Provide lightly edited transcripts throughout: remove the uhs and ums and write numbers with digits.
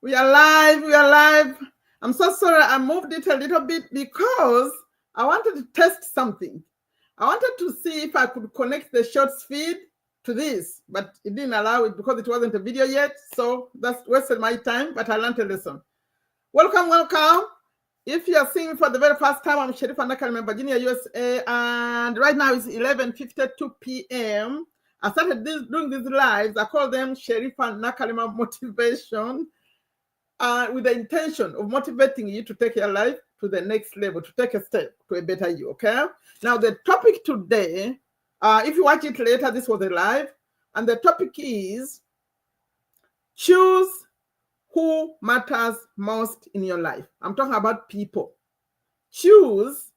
We are live. We are live. I'm so sorry I moved it a little bit because I wanted to test something. I wanted to see if I could connect the shorts feed to this, but it didn't allow it because it wasn't a video yet. So that's wasted my time, but I learned a lesson. Welcome, welcome. If you are seeing me for the very first time, I'm Sherifa Nakalema, Virginia, USA, and right now it's 11:52 p.m. I started doing these lives. I call them Sherifa Nakalema Motivation, with the intention of motivating you to take your life to the next level, to take a step to a better you, okay? Now, the topic today, if you watch it later, this was a live, and the topic is choose who matters most in your life. I'm talking about people. Choose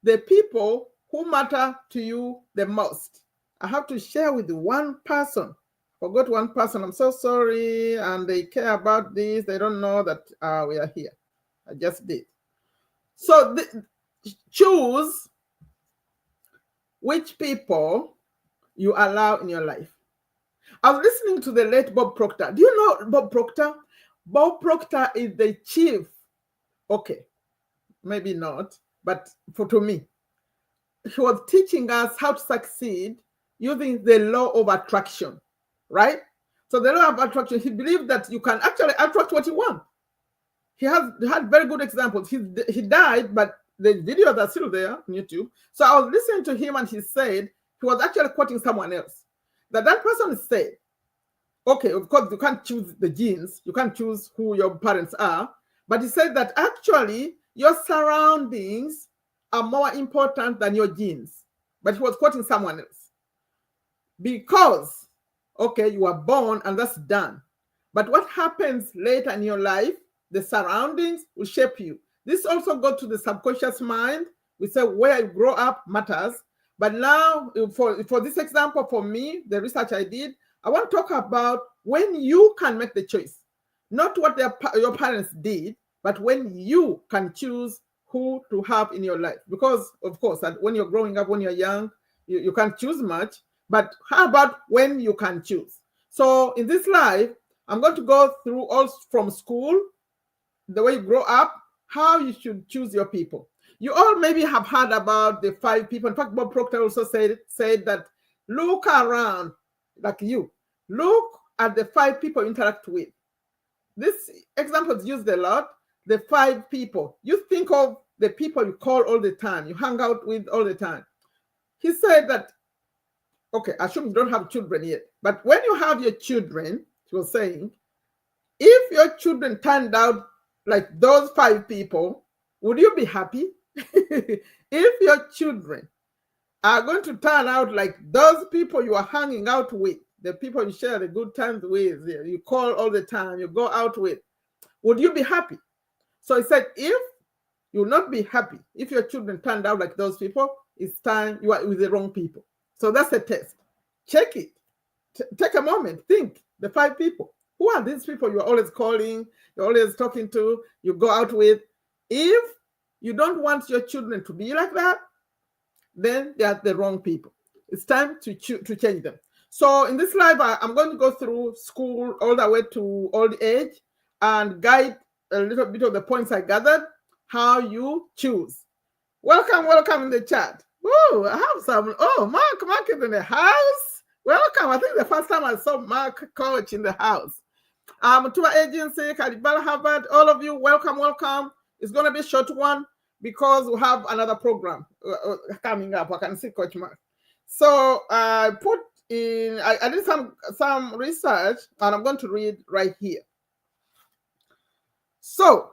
the people who matter to you the most. I have to share with one person. Forgot one person. I'm so sorry. And they care about this. They don't know that we are here. I just did. So choose which people you allow in your life. I was listening to the late Bob Proctor. Do you know Bob Proctor? Bob Proctor is the chief. Okay, maybe not, but to me, he was teaching us how to succeed using the law of attraction, right? So the law of attraction, he believed that you can actually attract what you want. He had very good examples. He died, but the videos are still there on YouTube. So I was listening to him and he said, he was actually quoting someone else. That person said, okay, of course, you can't choose the genes. You can't choose who your parents are. But he said that actually your surroundings are more important than your genes. But he was quoting someone else. Because, okay, you are born and that's done. But what happens later in your life, the surroundings will shape you. This also goes to the subconscious mind. We say where you grow up matters. But now, for this example, for me, the research I did, I want to talk about when you can make the choice. Not what your parents did, but when you can choose who to have in your life. Because, of course, when you're growing up, when you're young, you can't choose much. But how about when you can choose? So in this life, I'm going to go through all from school, the way you grow up, how you should choose your people. You all maybe have heard about the 5 people. In fact, Bob Proctor also said that look around, like you. Look at the 5 people you interact with. This example is used a lot. The 5 people. You think of the people you call all the time, you hang out with all the time. He said that, okay, I assume you don't have children yet, but when you have your children, he was saying, if your children turned out like those 5 people, would you be happy? If your children are going to turn out like those people you are hanging out with, the people you share the good times with, you call all the time, you go out with, would you be happy? So he said, if you will not be happy, if your children turned out like those people, it's time you are with the wrong people. So that's a test. Check it. Take a moment. Think the 5 people. Who are these people you're always calling, you're always talking to, you go out with? If you don't want your children to be like that, then they are the wrong people. It's time to change them. So in this live, I'm going to go through school all the way to old age and guide a little bit of the points I gathered, how you choose. Welcome in the chat. Oh, I have some. Oh, Mark is in the house. Welcome. I think the first time I saw Mark Coach in the house. Tour agency, Caribal Harvard, all of you, welcome. It's going to be a short one because we have another program coming up. I can see Coach Mark. So I did some research and I'm going to read right here. So,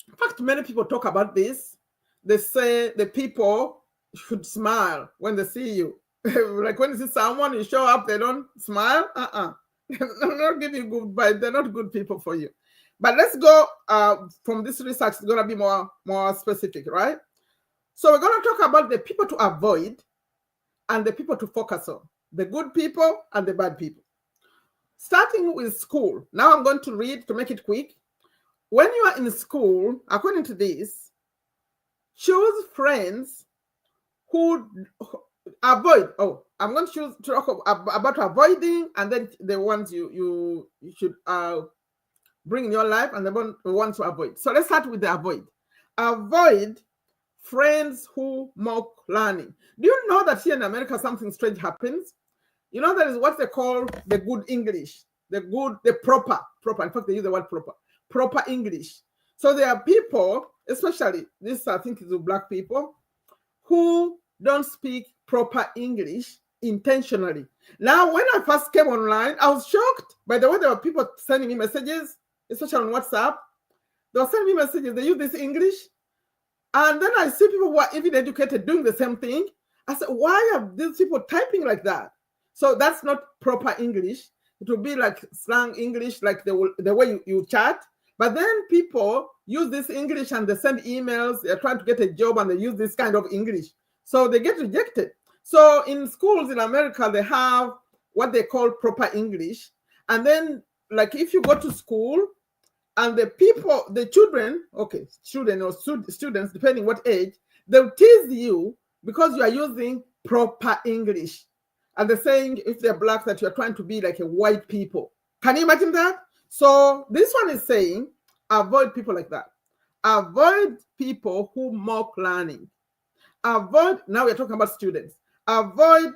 in fact, many people talk about this. They say the people should smile when they see you. Like when you see someone, you show up, they don't smile. They're not giving you good vibes. They're not good people for you. But let's go from this research. It's going to be more specific, right? So we're going to talk about the people to avoid and the people to focus on. The good people and the bad people. Starting with school. Now I'm going to read to make it quick. When you are in school, according to this, choose friends who avoid. Oh, I'm going to talk about avoiding, and then the ones you should bring in your life and the ones to avoid. So let's start with the avoid. Avoid friends who mock learning. Do you know that here in America something strange happens? You know, there is what they call the good English, the proper. In fact, they use the word proper English. So there are people, especially this, I think, is the black people, who don't speak proper English intentionally. Now, when I first came online, I was shocked by the way there were people sending me messages, especially on WhatsApp. They were sending me messages. They use this English. And then I see people who are even educated doing the same thing. I said, why are these people typing like that? So that's not proper English. It will be like slang English, like the way you chat. But then people use this English and they send emails. They're trying to get a job and they use this kind of English. So they get rejected. So in schools in America, they have what they call proper English. And then, like, if you go to school and the children or students, depending what age, they'll tease you because you are using proper English. And they're saying, if they're black, that you're trying to be like a white people. Can you imagine that? So this one is saying, avoid people like that. Avoid people who mock learning. Avoid, now we're talking about students. Avoid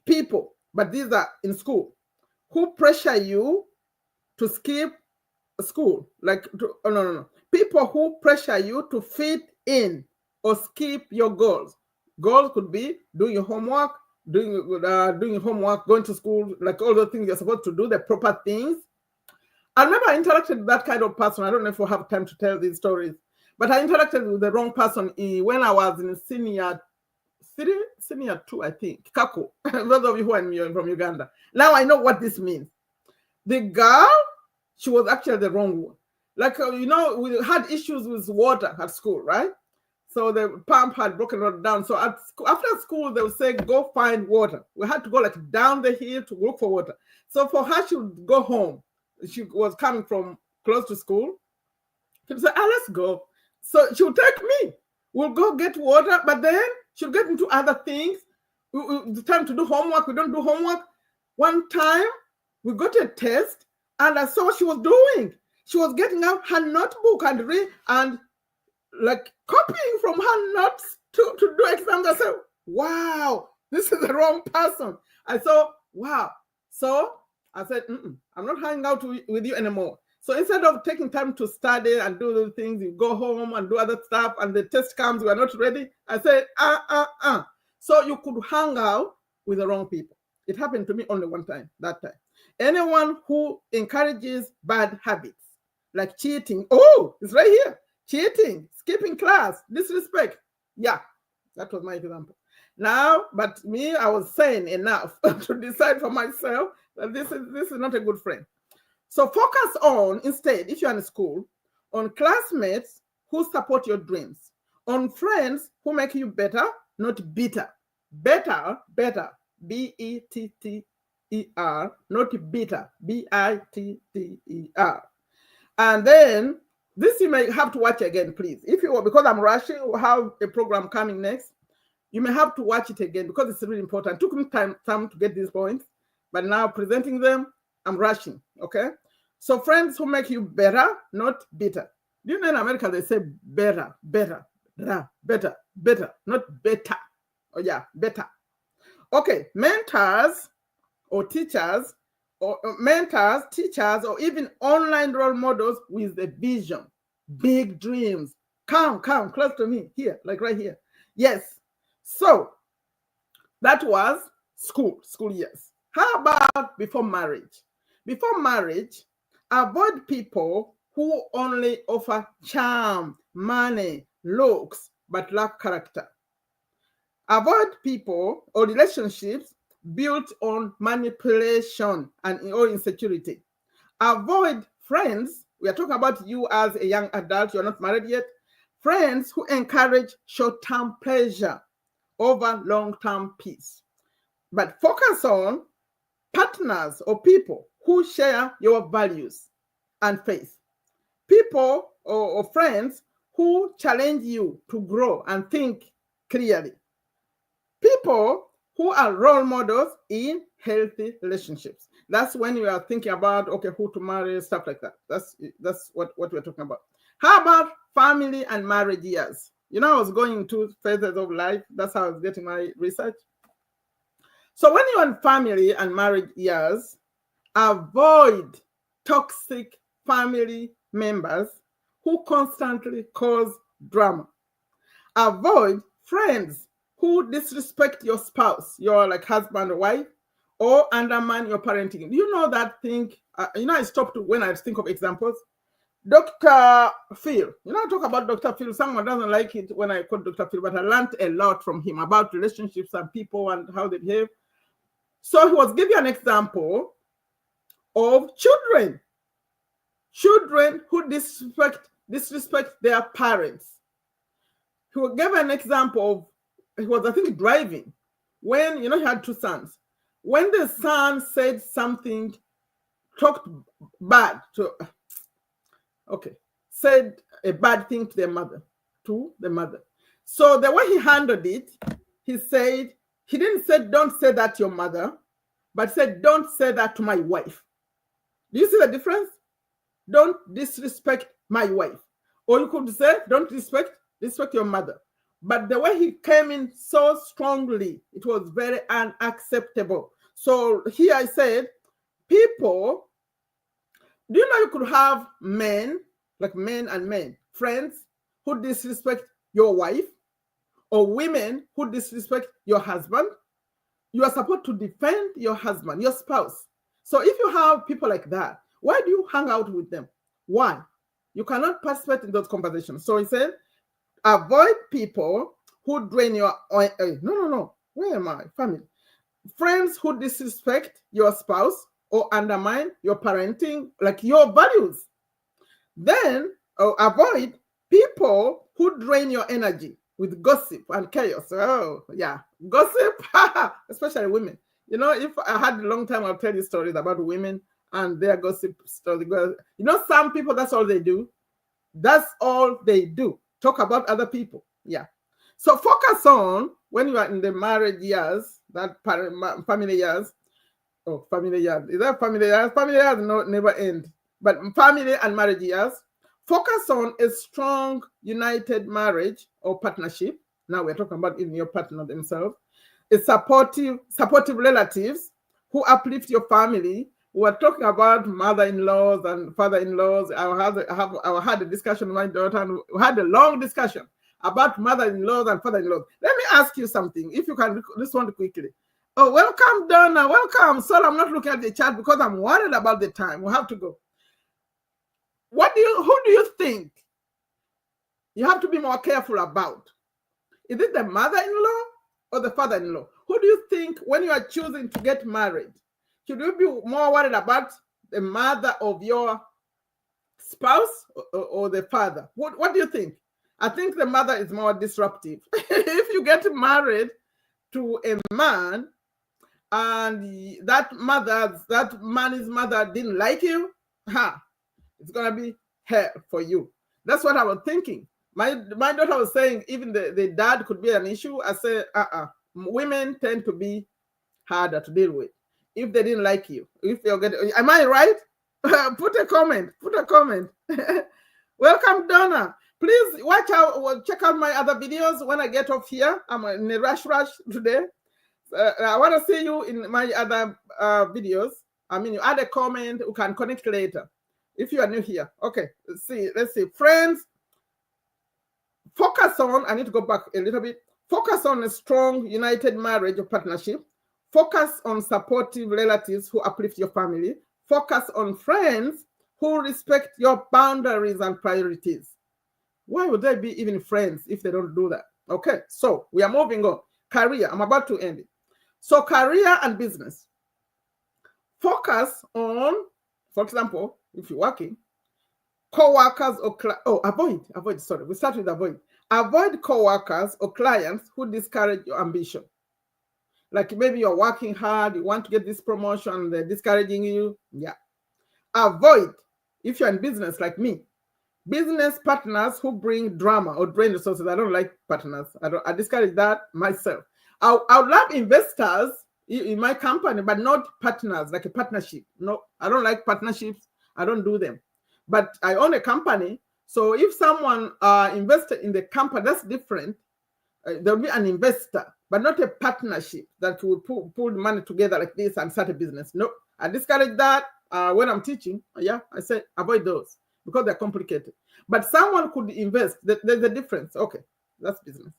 people, but these are in school, who pressure you to skip school. People who pressure you to fit in or skip your goals. Goals could be doing your homework, going to school, like all the things you're supposed to do, the proper things. I remember I interacted with that kind of person. I don't know if we'll have time to tell these stories, but I interacted with the wrong person when I was in senior 2, I think. Kako. Those of you who are from Uganda. Now I know what this means. The girl, she was actually the wrong one. Like, we had issues with water at school, right? So the pump had broken down. So after school, they would say, go find water. We had to go like down the hill to look for water. So for her, she would go home. She was coming from close to school. She would say, let's go. So she would take me. We'll go get water, but then she'll get into other things. The time to do homework, we don't do homework. One time, we got a test, and I saw what she was doing. She was getting out her notebook and read and like copying from her notes to do exams. I said, wow, this is the wrong person. I saw, wow. So I said, I'm not hanging out with you anymore. So instead of taking time to study and do those things, you go home and do other stuff, and the test comes, we are not ready. I said, So you could hang out with the wrong people. It happened to me only one time, that time. Anyone who encourages bad habits, like cheating. Oh, it's right here. Cheating, skipping class, disrespect. Yeah, that was my example. Now, but me, I was sane enough to decide for myself that this is not a good friend. So focus on, instead, if you're in school, on classmates who support your dreams, on friends who make you better, not bitter. Better, B-E-T-T-E-R, not bitter, B-I-T-T-E-R. And then this you may have to watch again, please. Because I'm rushing, we'll have a program coming next. You may have to watch it again because it's really important. It took me time to get these points, but now presenting them, I'm rushing, okay? So friends who make you better, not bitter. Do you know in America they say better, not better. Oh yeah, better. Okay, mentors, teachers, or even online role models with a vision, big dreams. Come close to me here, like right here. Yes. So that was school years. How about before marriage? Before marriage, avoid people who only offer charm, money, looks, but lack character. Avoid people or relationships built on manipulation or insecurity. Avoid friends. We are talking about you as a young adult, you're not married yet. Friends who encourage short-term pleasure over long-term peace. But focus on partners or people who share your values and faith. People or friends who challenge you to grow and think clearly. People who are role models in healthy relationships. That's when you are thinking about, okay, who to marry, stuff like that. That's what we're talking about. How about family and marriage years? You know, I was going into phases of life. That's how I was getting my research. So when you're in family and marriage years, avoid toxic family members who constantly cause drama. Avoid friends who disrespect your spouse, your like husband or wife, or undermine your parenting. You know that thing, I stopped when I think of examples. Dr. Phil, I talk about Dr. Phil. Someone doesn't like it when I quote Dr. Phil, but I learned a lot from him about relationships and people and how they behave. So he was giving an example of children who disrespect their parents. He gave an example of, he was, I think, driving when, he had two sons. When the son said something, talked bad to, said a bad thing to the mother. So the way he handled it, he said, he didn't say, don't say that to your mother, but said, don't say that to my wife. Do you see the difference? Don't disrespect my wife. Or you could say, don't respect your mother. But the way he came in so strongly, it was very unacceptable. So here I said, people, do you know you could have men, like men and men, friends who disrespect your wife, or women who disrespect your husband? You are supposed to defend your husband, your spouse. So if you have people like that, why do you hang out with them? Why? You cannot participate in those conversations. So he said, avoid people who drain your oil. No. Where am I? Family. Friends who disrespect your spouse or undermine your parenting, like your values. Then avoid people who drain your energy with gossip and chaos. Oh, yeah. Gossip, especially women. If I had a long time, I'll tell you stories about women and their gossip stories. Some people, that's all they do. That's all they do. Talk about other people. Yeah. So focus on, when you are in the marriage years, that family years. Oh, family years. Is that family years? Family years never end. But family and marriage years, focus on a strong, united marriage or partnership. Now we're talking about even your partner themselves. A supportive relatives who uplift your family. We're talking about mother-in-laws and father-in-laws. I had a discussion with my daughter, and we had a long discussion about mother-in-laws and father-in-laws. Let me ask you something, if you can respond quickly. Oh, welcome, Donna. Welcome. Sorry, I'm not looking at the chat because I'm worried about the time. We have to go. Who do you think you have to be more careful about? Is it the mother-in-law or the father-in-law? Who do you think, when you are choosing to get married, should you be more worried about the mother of your spouse or the father? What do you think? I think the mother is more disruptive. If you get married to a man and that man's mother didn't like you, it's gonna be hell for you. That's what I was thinking. My daughter was saying even the dad could be an issue. I said, women tend to be harder to deal with if they didn't like you. If you're getting, am I right? Put a comment. Welcome, Donna. Please watch out, check out my other videos when I get off here. I'm in a rush today. I want to see you in my other videos. You add a comment, we can connect later if you are new here. Okay, let's see. Friends, focus on, I need to go back a little bit. Focus on a strong, united marriage or partnership. Focus on supportive relatives who uplift your family. Focus on friends who respect your boundaries and priorities. Why would they be even friends if they don't do that? Okay, so we are moving on. Career, I'm about to end it. So career and business. Focus on, for example, if you're working, co-workers or avoid, sorry, we start with avoid. Avoid co-workers or clients who discourage your ambition. Like maybe you're working hard, you want to get this promotion, they're discouraging you. Yeah. Avoid, if you're in business like me, business partners who bring drama or drain resources. I don't like partners. I discourage that myself. I would love investors in my company, but not partners, like a partnership. No, I don't like partnerships. I don't do them. But I own a company. So if someone invested in the company, that's different. There'll be an investor, but not a partnership that will pull money together like this and start a business. No, I discourage that when I'm teaching. Yeah, I say avoid those because they're complicated. But someone could invest. There's a difference. Okay, that's business.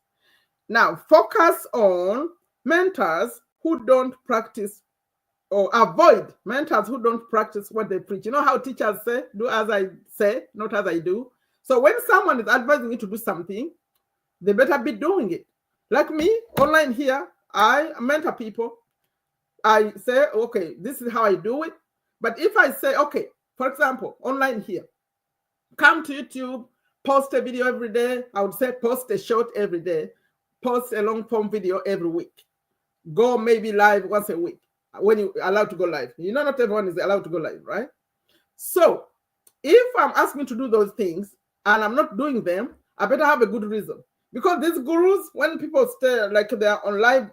Now, focus on mentors who don't practice or avoid mentors who don't practice what they preach. You know how teachers say, do as I say, not as I do. So when someone is advising you to do something, they better be doing it. Like me, online here, I mentor people. I say, okay, this is how I do it. But if I say, okay, for example, online here, come to YouTube, post a video every day. I would say post a short every day, post a long form video every week. Go maybe live once a week when you're allowed to go live. You know, not everyone is allowed to go live, right? So if I'm asking to do those things and I'm not doing them, I better have a good reason. Because these gurus, when people stay, like they're on live,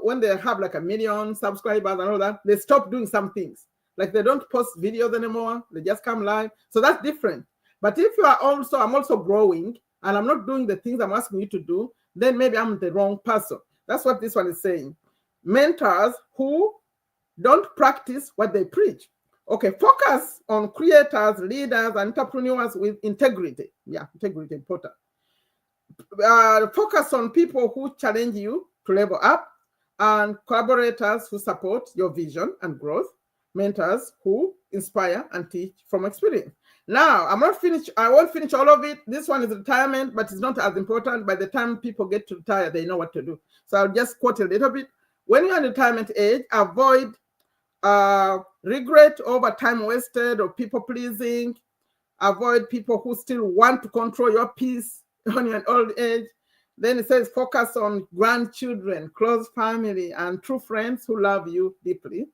when they have like 1 million subscribers and all that, they stop doing some things. Like they don't post videos anymore. They just come live. So that's different. But if you are also, I'm also growing and I'm not doing the things I'm asking you to do, then maybe I'm the wrong person. That's what this one is saying. Mentors who don't practice what they preach. Okay, focus on creators, leaders, and entrepreneurs with integrity. Yeah, integrity important. Focus on people who challenge you to level up, and collaborators who support your vision and growth. Mentors who inspire and teach from experience. Now, I'm not finished. I won't finish all of it. This one is retirement, but it's not as important. By the time people get to retire, they know what to do. So I'll just quote a little bit. When you're in retirement age, avoid regret over time wasted or people pleasing. Avoid people who still want to control your peace on your old age. Then it says focus on grandchildren, close family, and true friends who love you deeply.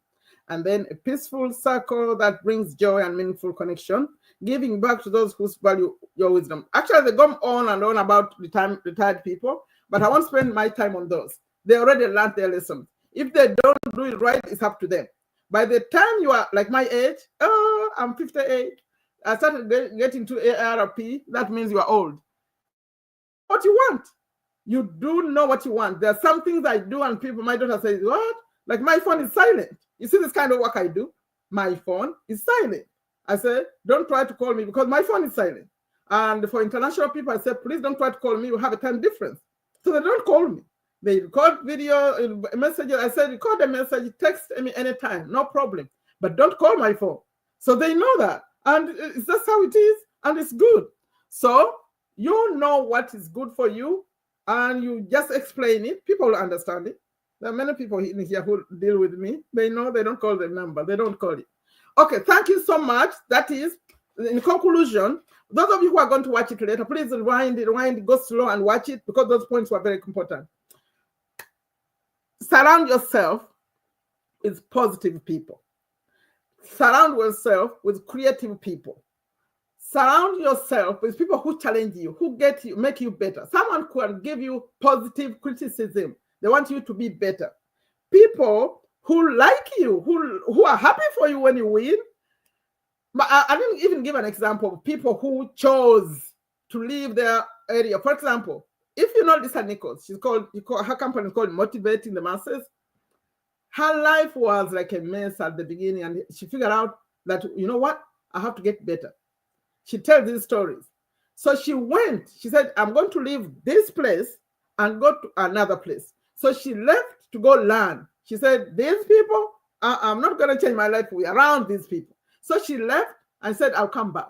And then a peaceful circle that brings joy and meaningful connection, giving back to those who value your wisdom. Actually, they go on and on about retired people, but I won't spend my time on those. They already learned their lesson. If they don't do it right, it's up to them. By the time you are like my age, I'm 58, I started getting to AARP, that means you are old. What you want? You do know what you want. There are some things I do and people, my daughter says, what? Like my phone is silent. You see this kind of work I do? My phone is silent. I say, don't try to call me because my phone is silent. And for international people, I say, please don't try to call me. We have a time difference. So they don't call me. They record video messages. I said, record a message, text me anytime, no problem. But don't call my phone. So they know that. And it's just how it is. And it's good. So you know what is good for you. And you just explain it. People will understand it. There are many people in here who deal with me. They know they don't call the number. They don't call it. Okay, thank you so much. That is, in conclusion, those of you who are going to watch it later, please rewind, go slow and watch it because those points were very important. Surround yourself with positive people. Surround yourself with creative people. Surround yourself with people who challenge you, who get you, make you better. Someone can give you positive criticism. They want you to be better. People who like you, who are happy for you when you win. But I didn't even give an example of people who chose to leave their area. For example, if you know Lisa Nichols, her company is called Motivating the Masses. Her life was like a mess at the beginning, and she figured out that, you know what, I have to get better. She tells these stories. So she said, I'm going to leave this place and go to another place. So she left to go learn. She said, these people, I'm not going to change my life around these people. So she left and said, I'll come back.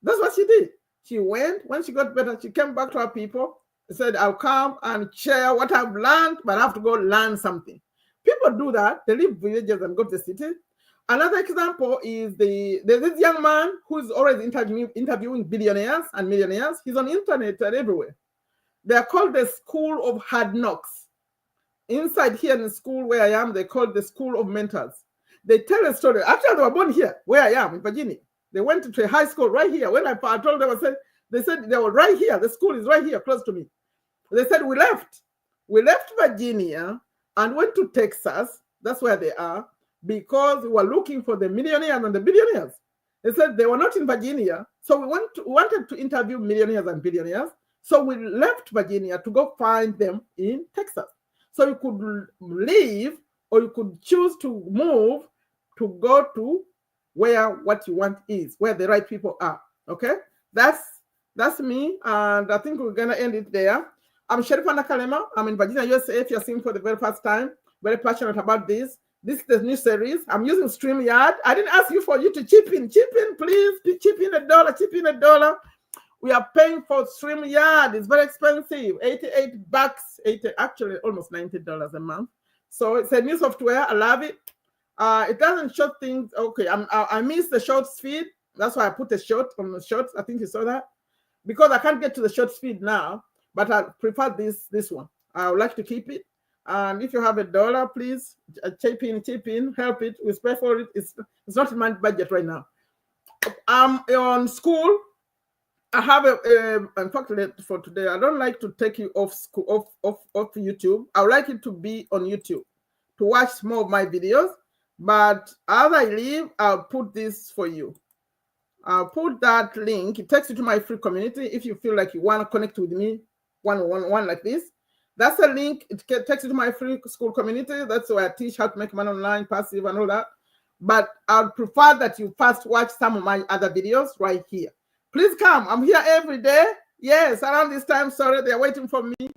That's what she did. She went, when she got better, she came back to her people, said, I'll come and share what I've learned, but I have to go learn something. People do that. They leave villages and go to the city. Another example is there's this young man who's always interviewing billionaires and millionaires. He's on the internet and everywhere. They're called the School of Hard Knocks. Inside here in the school where I am, they call it the School of Mentors. They tell a story. Actually, they were born here, where I am, in Virginia. They went to a high school right here. When I told them, they said they were right here. The school is right here, close to me. They said, we left. We left Virginia and went to Texas. That's where they are, because we were looking for the millionaires and the billionaires. They said they were not in Virginia. So we wanted to interview millionaires and billionaires. So we left Virginia to go find them in Texas. So you could leave, or you could choose to move to go to where what you want is, where the right people are. Okay? That's me. And I think we're going to end it there. I'm Sherifa Nakalema. I'm in Virginia, USA. If you're seeing for the very first time, very passionate about this. This is the new series. I'm using StreamYard. I didn't ask you for you to chip in. Chip in, please. Chip in $1. Chip in $1. We are paying for StreamYard. It's very expensive. $88. Actually, almost $90 a month. So it's a new software. I love it. It doesn't show things. Okay, I miss the shorts feed. That's why I put a short on the shorts. I think you saw that. Because I can't get to the shorts feed now, but I prefer this one. I would like to keep it. And if you have $1, please chip in, help it. We pay for it. It's not in my budget right now. On school, I have in fact, for today, I don't like to take you off school, off YouTube. I would like it to be on YouTube to watch more of my videos. But as I leave, I'll put this for you. I'll put that link. It takes you to my free community. If you feel like you want to connect with me one like this, that's a link. It takes you to my free school community. That's where I teach how to make money online, passive, and all that. But I'd prefer that you first watch some of my other videos right here. Please come. I'm here every day. Yes, around this time. Sorry, they're waiting for me.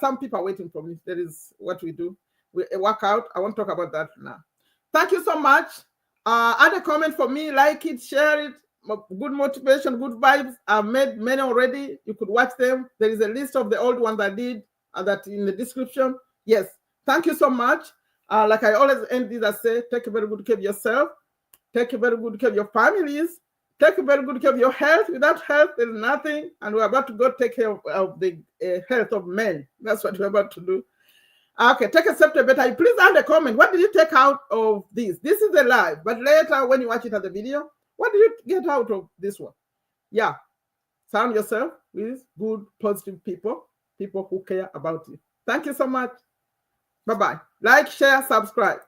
Some people are waiting for me. That is what we do. We work out. I won't talk about that now. Thank you so much. Add a comment for me. Like it, share it. Good motivation, good vibes. I've made many already. You could watch them. There is a list of the old ones I did that in the description. Yes. Thank you so much. Like I always end this, I say, take a very good care of yourself. Take a very good care of your families. Take a very good care of your health. Without health, there's nothing. And we're about to go take care of the health of men. That's what we're about to do. Okay, take a step to better. Please add a comment. What did you take out of this? This is a live, but later when you watch it as a video, what did you get out of this one? Yeah, surround yourself with good, positive people who care about you. Thank you so much. Bye-bye. Like, share, subscribe.